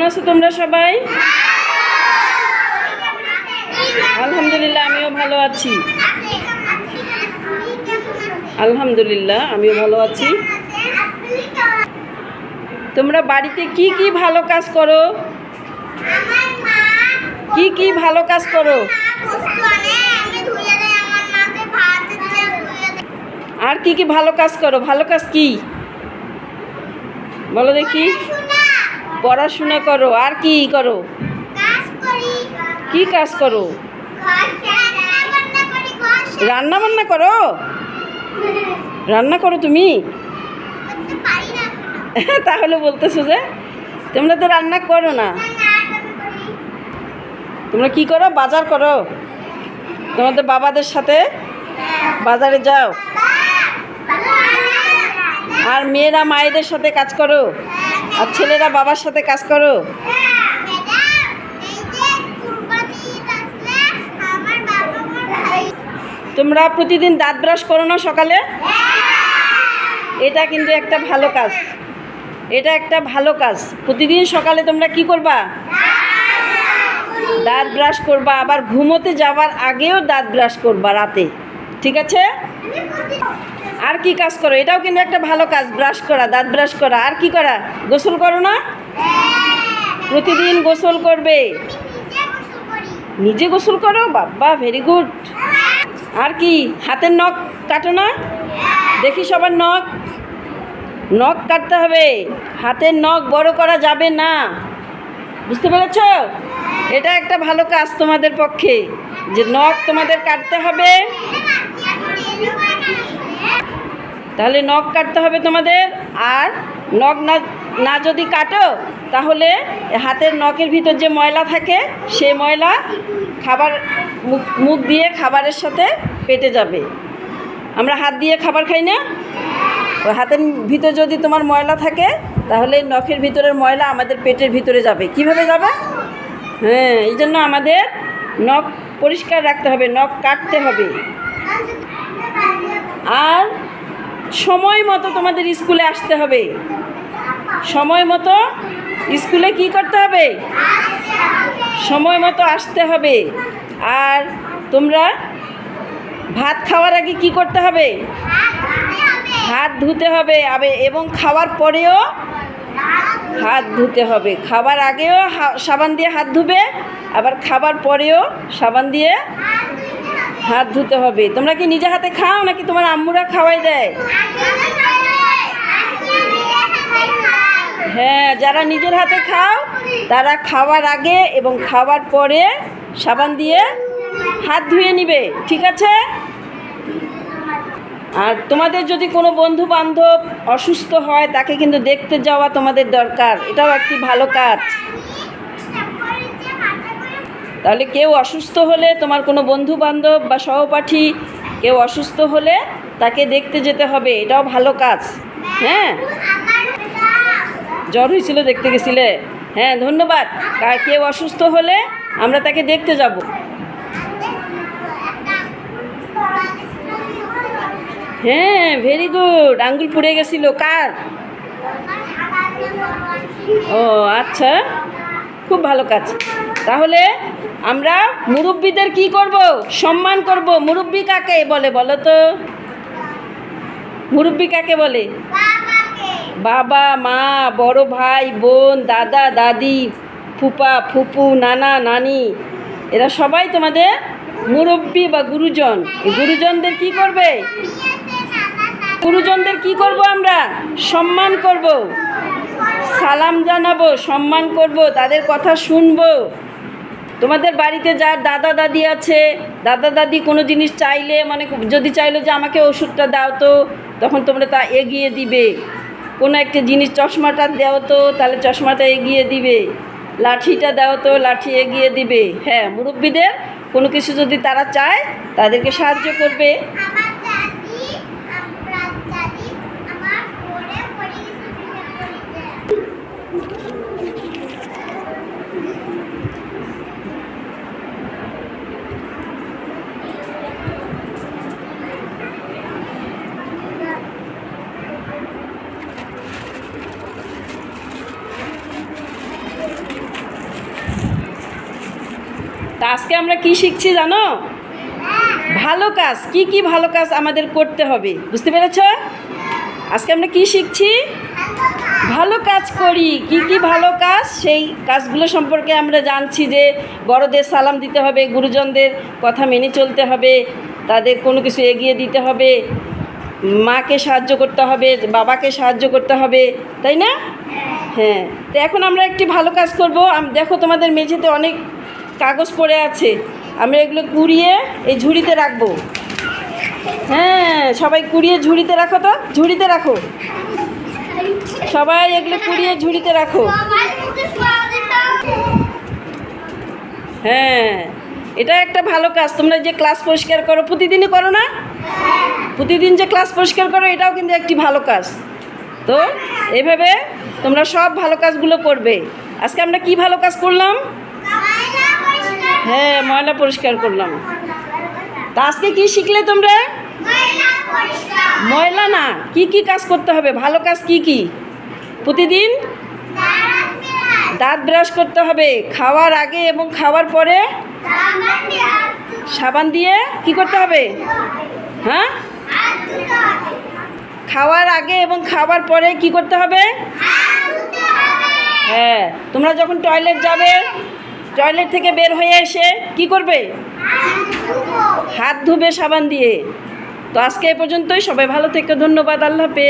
আছো তোমরা সবাই? আলহামদুলিল্লাহ, আমিও ভালো আছি। আলহামদুলিল্লাহ, আমিও ভালো আছি। তোমরা বাড়িতে কি কি ভালো কাজ করো? কি কি ভালো কাজ করো? আর কি কি ভালো কাজ করো? ভালো কাজ কি বলো দেখি। পড়াশোনা করো। আর কি করো? কি কাজ করো? রান্না বান্না করো? রান্না করো তুমি? তাহলে বলতেছো যে তোমরা তো রান্না করো না। তোমরা কি করো? বাজার করো? তোমাদের বাবাদের সাথে বাজারে যাও? আর মেয়েরা মায়েদের সাথে কাজ করো, আর ছেলেরা বাবার সাথে কাজ করো। তোমরা প্রতিদিন দাঁত ব্রাশ করো না সকালে? এটা কিন্তু একটা ভালো কাজ। এটা একটা ভালো কাজ। প্রতিদিন সকালে তোমরা কি করবা? দাঁত ব্রাশ করবা। আবার ঘুমোতে যাওয়ার আগেও দাঁত ব্রাশ করবা রাতে, ঠিক আছে? আর কি কাজ করো? এটাও কিন্তু একটা ভালো কাজ, ব্রাশ করা, দাঁত ব্রাশ করা। আর কি করা? গোসল করো না? প্রতিদিন গোসল করবে। নিজে গোসল করো? বাবা, ভেরি গুড। আর কি? হাতের নখ কাটো না? দেখি সবার নখ। নখ কাটতে হবে। হাতের নখ বড় করা যাবে না, বুঝতে পেরেছ? এটা একটা ভালো কাজ তোমাদের পক্ষে, যে নখ তোমাদের কাটতে হবে। তাহলে নখ কাটতে হবে তোমাদের। আর নখ না যদি কাটো, তাহলে হাতের নখের ভিতর যে ময়লা থাকে, সেই ময়লা খাবার মুখ দিয়ে খাবারের সাথে পেটে যাবে। আমরা হাত দিয়ে খাবার খাই না? ওই হাতের ভিতরে যদি তোমার ময়লা থাকে, তাহলে নখের ভিতরের ময়লা আমাদের পেটের ভিতরে যাবে। কিভাবে যাবে? হ্যাঁ, এই জন্য আমাদের নখ পরিষ্কার রাখতে হবে, নখ কাটতে হবে। আর সময় মতো তোমাদের স্কুলে আসতে হবে। সময় মতো স্কুলে কি করতে হবে? সময় মতো আসতে হবে। আর তোমরা ভাত খাওয়ার আগে কি করতে হবে? হাত ধুতে হবে। এবং খাওয়ার পরেও হাত ধুতে হবে। খাবার আগেও সাবান দিয়ে হাত ধুবে, আবার খাবার পরেও সাবান দিয়ে হাত ধুতে হবে। তোমরা কি নিজে হাতে খাও নাকি তোমার আম্মুরা খাওয়াই দেয়? হ্যাঁ, যারা নিজের হাতে খাও তারা খাওয়ার আগে এবং খাওয়ার পরে সাবান দিয়ে হাত ধুয়ে নিবে, ঠিক আছে? আর তোমাদের যদি কোনো বন্ধু বান্ধব অসুস্থ হয়, তাকে কিন্তু দেখতে যাওয়া তোমাদের দরকার। এটাও একটি ভালো কাজ। তাহলে কেউ অসুস্থ হলে, তোমার কোনো বন্ধু বান্ধব বা সহপাঠী কেউ অসুস্থ হলে তাকে দেখতে যেতে হবে। এটাও ভালো কাজ। হ্যাঁ, জ্বর হয়েছিল, দেখতে গেছিলে? হ্যাঁ, ধন্যবাদ। কেউ অসুস্থ হলে আমরা তাকে দেখতে যাব। হ্যাঁ, ভেরি গুড। আঙ্গুল পুড়ে গেছিল কার? ও আচ্ছা, খুব ভালো কাজ। তাহলে আমরা মুরব্বিদের কি করব? সম্মান করব। মুরব্বি কাকে বলে বলো তো? মুরব্বি কাকে বলে? বাবা, মা, বড় ভাই, বোন, দাদা, দাদি, ফুপা, ফুপু, নানা, নানি, এরা সবাই তোমাদের মুরব্বি বা গুরুজন। এই গুরুজনদের কি করবে? গুরুজনদের কি করব? আমরা সম্মান করব, সালাম জানাবো, সম্মান করব, তাদের কথা শুনবো। তোমাদের বাড়িতে যার দাদা দাদি আছে, দাদা দাদি কোনো জিনিস চাইলে, মানে যদি চাইলো যে আমাকে ওষুধটা দাও তো, তখন তোমরা তা এগিয়ে দিবে। কোনো একটা জিনিস, চশমাটা দাও তো, তাহলে চশমাটা এগিয়ে দিবে। লাঠিটা দাও তো, লাঠি এগিয়ে দিবে। হ্যাঁ, মুরব্বিদের কোনো কিছু যদি তারা চায়, তাদেরকে সাহায্য করবে। তা আজকে আমরা কি শিখছি জানো? ভালো কাজ। কি কি ভালো কাজ আমাদের করতে হবে, বুঝতে পেরেছো? আজকে আমরা কি শিখছি? ভালো কাজ করি। কি কি ভালো কাজ, সেই কাজগুলো সম্পর্কে আমরা জানছি। যে বড়দের সালাম দিতে হবে, গুরুজনদের কথা মেনে চলতে হবে, তাদের কোনো কিছু এগিয়ে দিতে হবে, মাকে সাহায্য করতে হবে, বাবাকে সাহায্য করতে হবে, তাই না? হ্যাঁ। তো এখন আমরা একটি ভালো কাজ করব। দেখো তোমাদের মেঝেতে অনেক কাগজ পড়ে আছে, আমরা এগুলো কুড়িয়ে এই ঝুড়িতে রাখবো। হ্যাঁ, সবাই কুড়িয়ে ঝুড়িতে রাখো। তো ঝুড়িতে রাখো, সবাই এগুলো কুড়িয়ে ঝুড়িতে রাখো। হ্যাঁ, এটা একটা ভালো কাজ। তোমরা যে ক্লাস পরিষ্কার করো, প্রতিদিনই করো না? প্রতিদিন যে ক্লাস পরিষ্কার করো, এটাও কিন্তু একটি ভালো কাজ। তো এভাবে তোমরা সব ভালো কাজগুলো করবে। আজকে আমরা কি ভালো কাজ করলাম? হ্যাঁ, ময়লা পরিষ্কার করলাম। তা আজকে কি শিখলে তোমরা? ময়লা না, কি কি কাজ করতে হবে, ভালো কাজ কি কি? প্রতিদিন দাঁত ব্রাশ করতে হবে, খাওয়ার আগে এবং খাওয়ার পরে সাবান দিয়ে কি করতে হবে? হ্যাঁ, খাওয়ার আগে এবং খাওয়ার পরে কি করতে হবে? হ্যাঁ, তোমরা যখন টয়লেট যাবে, টয়লেট থেকে বের হয়ে এসে কি করবে? হাত ধুবে সাবান দিয়ে। তো আজকে এ পর্যন্তই। সবাই ভালো থেকো। ধন্যবাদ। আল্লাহ হাফেজ।